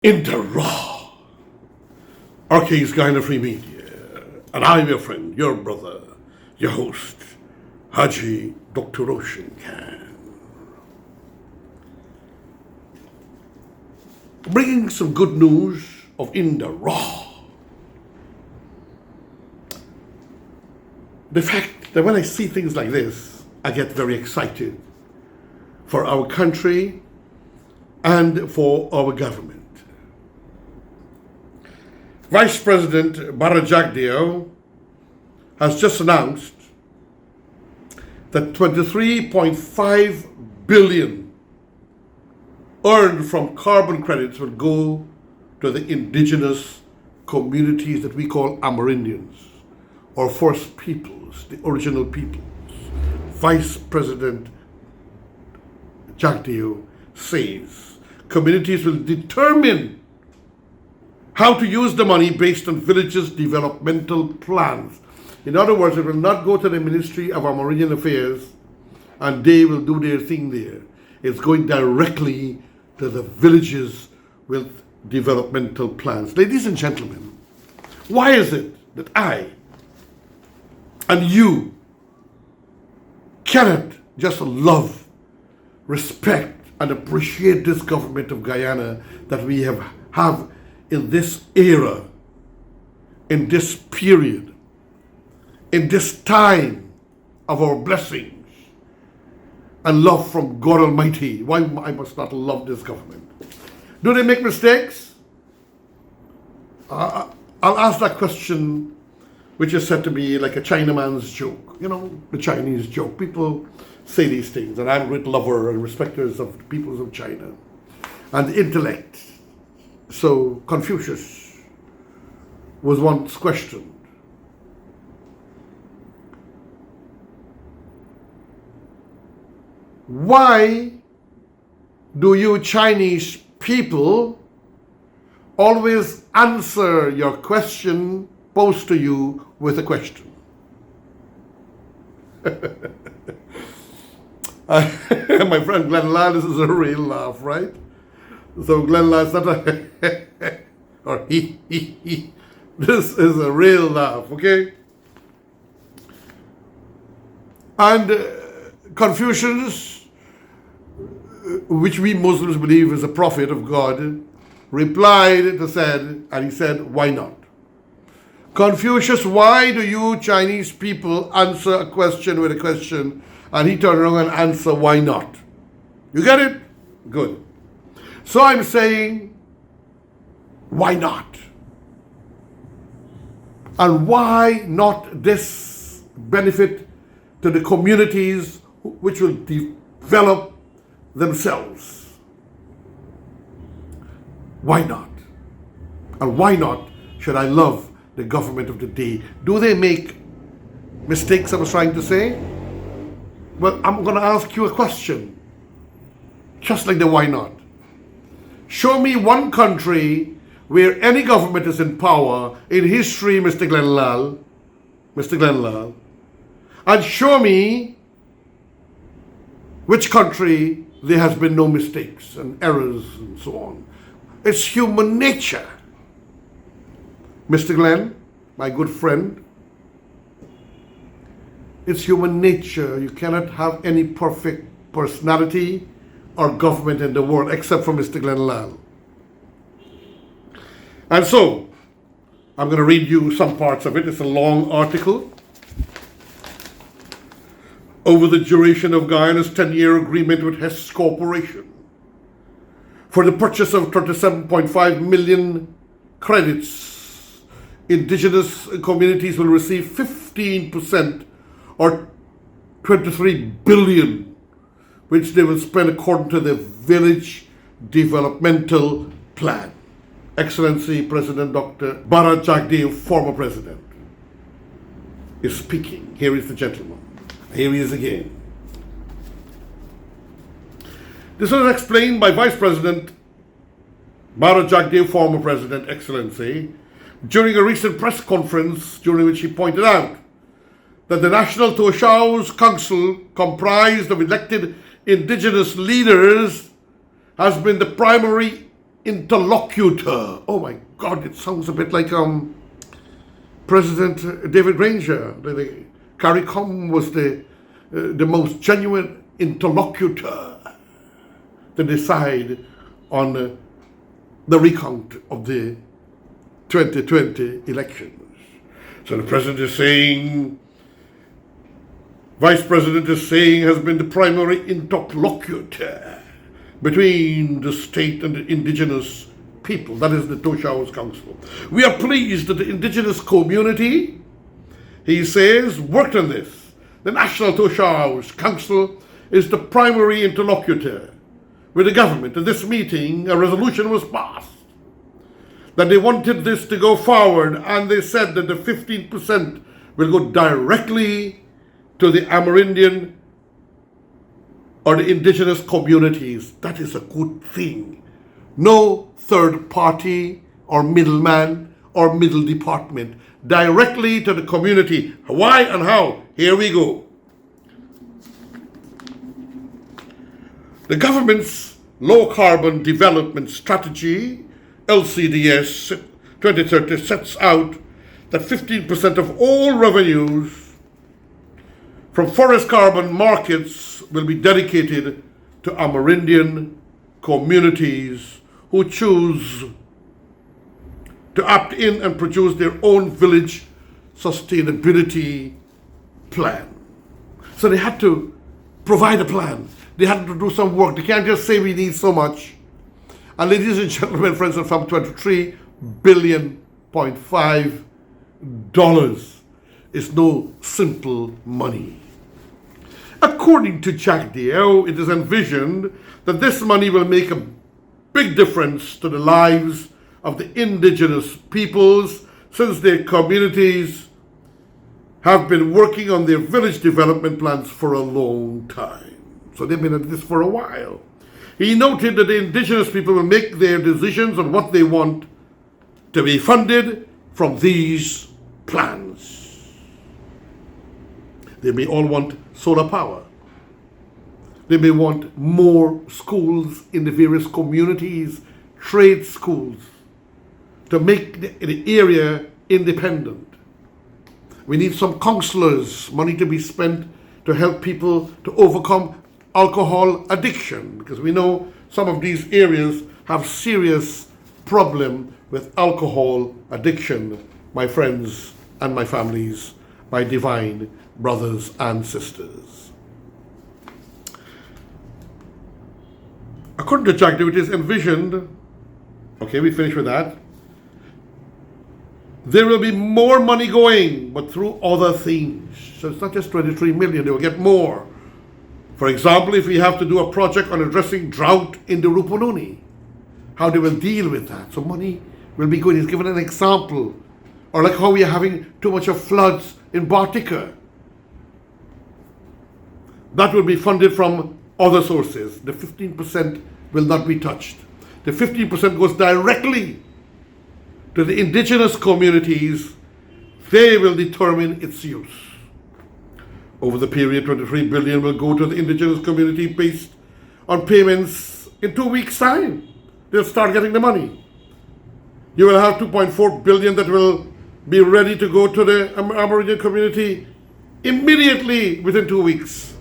in the raw. RK's Guyana Free Media, and I'm your friend, your brother, your host, Hajji Dr. Roshan Khan. Bringing some good news of in the raw. The fact that when I see things like this, I get very excited for our country and for our government. Vice President Jagdeo has just announced that 23.5 billion earned from carbon credits will go to the indigenous communities that we call Amerindians, or First Peoples, the original peoples. Vice President Jagdeo says communities will determine how to use the money based on villages' developmental plans. In other words, it will not go to the Ministry of Amerindian Affairs and they will do their thing there. It's going directly to the villages with developmental plans. Ladies and gentlemen, why is it that I and you cannot just love, respect, and appreciate this government of Guyana that we have in this era, in this period, in this time of our blessings and love from God Almighty? Why I must not love this government? Do they make mistakes? I'll ask that question, which is said to be like a Chinaman's joke. You know, the Chinese joke. People say these things, and I'm a great lover and respecter of the peoples of China and the intellect. So Confucius was once questioned. Why do you Chinese people always answer your question posed to you with a question? My friend Glenn Ladd, this is a real laugh, right? So Glenn Ladd's not a or he. This is a real laugh, okay? And Confucius, which we Muslims believe is a prophet of God, replied and he said, why not? Confucius, why do you Chinese people answer a question with a question? And he turned around and answered, why not? You get it? Good. So I'm saying, why not? And why not this benefit to the communities which will develop themselves? Why not? And why not should I love the government of the day? Do they make mistakes, I was trying to say? Well, I'm going to ask you a question, just like the why not. Show me one country where any government is in power in history, Mr. Glenn Lal, and show me which country there has been no mistakes and errors and so on. It's human nature. Mr. Glenn, my good friend, it's human nature. You cannot have any perfect personality or government in the world except for Mr. Glenn Lal. And so, I'm going to read you some parts of it. It's a long article. Over the duration of Guyana's 10-year agreement with Hess Corporation for the purchase of 37.5 million credits, indigenous communities will receive 15% or 23 billion, which they will spend according to the village developmental plan. Excellency President Dr. Jagdeo, former president, is speaking. Here is the gentleman. Here he is again. This was explained by Vice President Jagdeo, former president, Excellency, during a recent press conference during which he pointed out that the National Toshaw's Council, comprised of elected indigenous leaders, has been the primary interlocutor. Oh my God, it sounds a bit like President David Granger. CARICOM was the most genuine interlocutor to decide on the recount of the 2020 elections. So the president is saying, Vice President is saying, has been the primary interlocutor between the state and the indigenous people. That is the Tosha House Council. We are pleased that the indigenous community, he says, worked on this. The National Tosha House Council is the primary interlocutor with the government. In this meeting, a resolution was passed that they wanted this to go forward, and they said that the 15% will go directly to the Amerindian or the indigenous communities. That is a good thing. No third party or middleman or middle department. Directly to the community. Why and how? Here we go. The government's low carbon development strategy, LCDS 2030, sets out that 15% of all revenues from forest carbon markets will be dedicated to Amerindian communities who choose to opt in and produce their own village sustainability plan. So they had to provide a plan. They had to do some work. They can't just say we need so much. And ladies and gentlemen, friends and family, $23.5 billion is no simple money. According to Jack Dio, it is envisioned that this money will make a big difference to the lives of the indigenous peoples, since their communities have been working on their village development plans for a long time. So they've been at this for a while. He noted that the indigenous people will make their decisions on what they want to be funded from these plans. They may all want solar power. They may want more schools in the various communities, trade schools, to make the area independent. We need some counselors, money to be spent to help people to overcome alcohol addiction, because we know some of these areas have serious problem with alcohol addiction, my friends and my families, my divine brothers and sisters. According to Jack Dio, it is envisioned, okay, we finish with that, there will be more money going, but through other things. So it's not just 23 million, they will get more. For example, if we have to do a project on addressing drought in the Rupununi, how they will deal with that. So money will be good. He's given an example. Or like how we are having too much of floods in Bartica. That will be funded from other sources. The 15% will not be touched. The 15% goes directly to the indigenous communities. They will determine its use. Over the period, 23 billion will go to the indigenous community based on payments in 2 weeks' time. They'll start getting the money. You will have 2.4 billion that will be ready to go to the Amerindian community immediately within 2 weeks.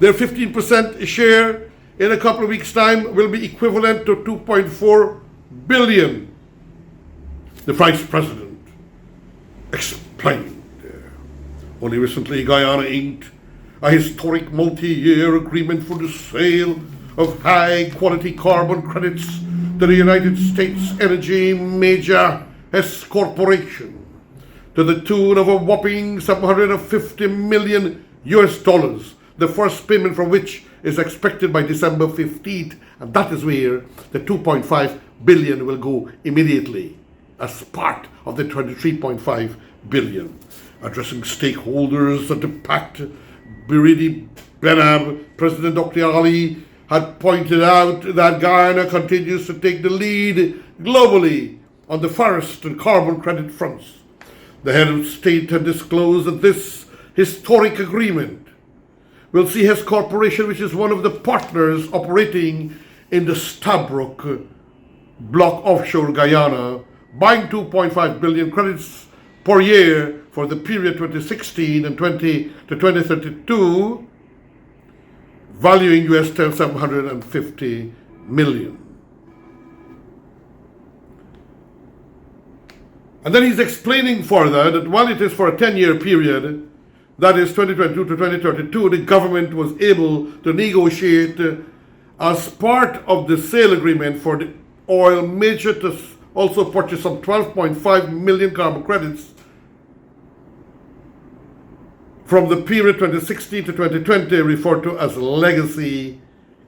Their 15% share in a couple of weeks' time will be equivalent to 2.4 billion. The Vice President explained. Only recently, Guyana inked a historic multi-year agreement for the sale of high-quality carbon credits to the United States energy major Hess Corporation to the tune of a whopping $750 million, the first payment from which is expected by December 15th, and that is where the 2.5 billion will go immediately as part of the 23.5 billion. Addressing stakeholders at the Pact, Biridi Benab, President Dr. Ali had pointed out that Guyana continues to take the lead globally on the forest and carbon credit fronts. The head of state had disclosed that this historic agreement will see Hess Corporation, which is one of the partners operating in the Stabroek block offshore Guyana, buying 2.5 billion credits per year for the period 2016 and 2032, valuing US $750 million. And then he's explaining further that while it is for a 10-year period, that is 2022 to 2032, the government was able to negotiate as part of the sale agreement for the oil major to also purchase some 12.5 million carbon credits from the period 2016 to 2020, referred to as legacy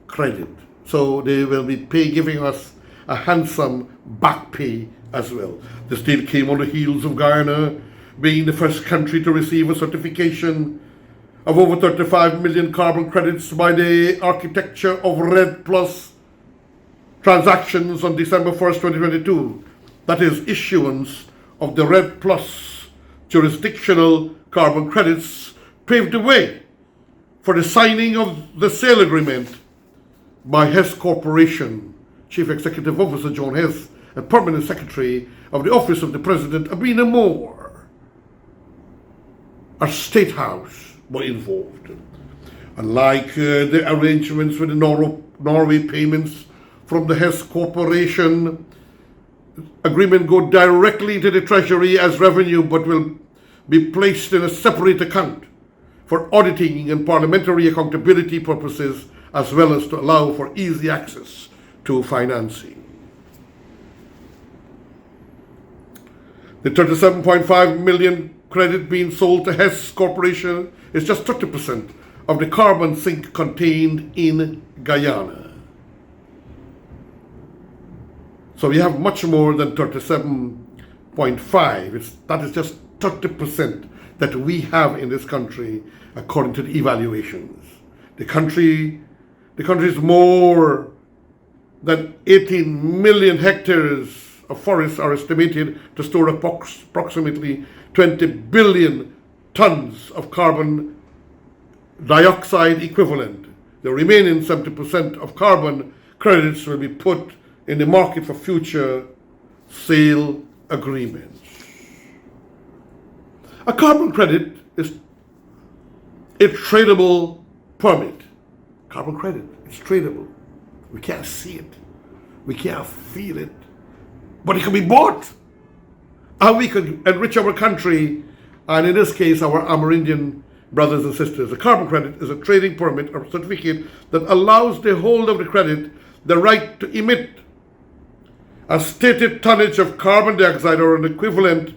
credit. So they will be giving us a handsome back pay as well. This deal came on the heels of Guyana being the first country to receive a certification of over 35 million carbon credits by the architecture of REDD Plus transactions on December 1st, 2022. That is, issuance of the REDD Plus jurisdictional carbon credits paved the way for the signing of the sale agreement by Hess Corporation, Chief Executive Officer John Hess, and Permanent Secretary of the Office of the President, Abina Moore. Our State House were involved. Unlike the arrangements with the Norway payments from the Hess Corporation, agreement go directly to the Treasury as revenue, but will be placed in a separate account for auditing and parliamentary accountability purposes, as well as to allow for easy access to financing. The 37.5 million credit being sold to Hess Corporation is just 30% of the carbon sink contained in Guyana. So we have much more than 37.5. That is just 30% that we have in this country, according to the evaluations. The country is more than 18 million hectares of forests are estimated to store approximately 20 billion tons of carbon dioxide equivalent. The remaining 70% of carbon credits will be put in the market for future sale agreements. A carbon credit is a tradable permit. Carbon credit, it's tradable. We can't see it. We can't feel it. But it can be bought. And we can enrich our country, and in this case, our Amerindian brothers and sisters. A carbon credit is a trading permit or certificate that allows the holder of the credit the right to emit a stated tonnage of carbon dioxide or an equivalent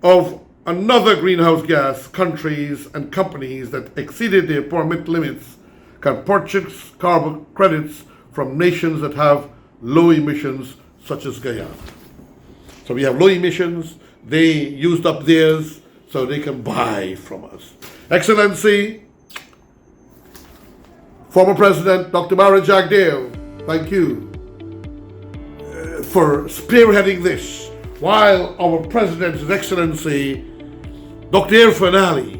of another greenhouse gas. Countries and companies that exceeded their permit limits can purchase carbon credits from nations that have low emissions, such as Guyana. So we have low emissions, they used up theirs, so they can buy from us. Excellency, former President Dr. Mara Jagdeo, thank you for spearheading this, while our President, His Excellency Dr. Irfan Ali,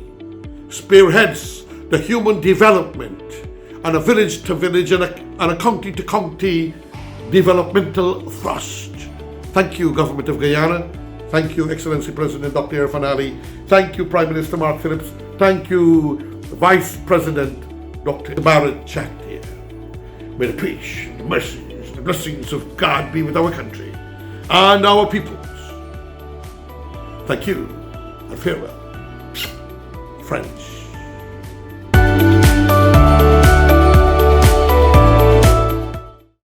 spearheads the human development and a village-to-village and a county-to-county developmental thrust. Thank you, Government of Guyana. Thank you, Excellency President Dr. Irfan Ali. Thank you, Prime Minister Mark Phillips. Thank you, Vice President Dr. Barrett Chattier. May the peace, the mercies, the blessings of God be with our country and our peoples. Thank you and farewell, friends.